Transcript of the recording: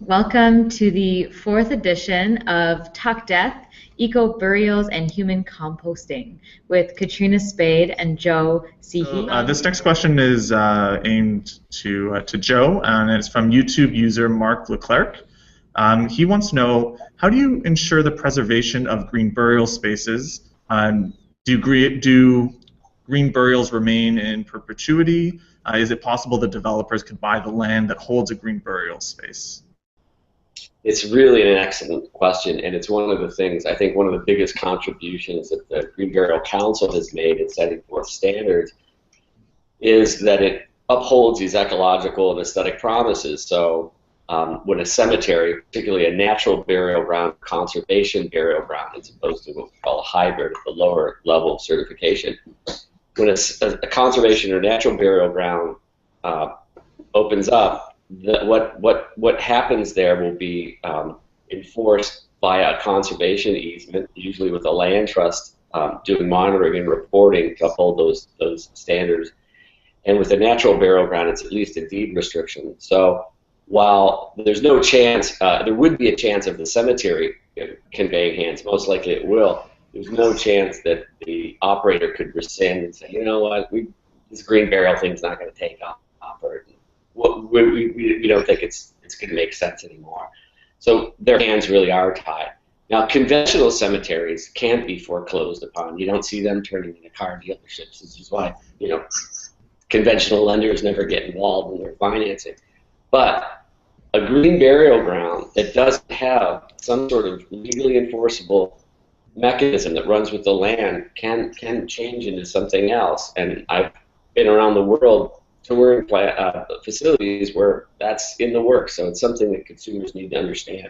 Welcome to the fourth edition of Talkdeath, Eco-Burials and Human Composting with Katrina, Spade, and Joe, Sehee. This next question is aimed to Joe, and it's from YouTube user Mark Leclerc. He wants to know, how do you ensure the preservation of green burial spaces? Do green burials remain in perpetuity? Is it possible that developers could buy the land that holds a green burial space? It's really an excellent question, and it's one of the things, I think one of the biggest contributions that the Green Burial Council has made in setting forth standards is that it upholds these ecological and aesthetic promises. So when a cemetery, particularly a natural burial ground, conservation burial ground, as opposed to what we call a hybrid at the lower level of certification, when a conservation or natural burial ground opens up, what happens there will be enforced by a conservation easement, usually with a land trust doing monitoring and reporting to uphold those standards. And with a natural burial ground, it's at least a deed restriction. So while there's no chance, there would be a chance of the cemetery conveying hands, most likely it will, there's no chance that the operator could rescind and say, you know what, this green burial thing's not going to take off, or we don't think it's going to make sense anymore. So their hands really are tied. Now, conventional cemeteries can't be foreclosed upon. You don't see them turning into car dealerships. This is why, conventional lenders never get involved in their financing. But a green burial ground that doesn't have some sort of legally enforceable mechanism that runs with the land can change into something else. And I've been around the world touring facilities where that's in the works, so it's something that consumers need to understand.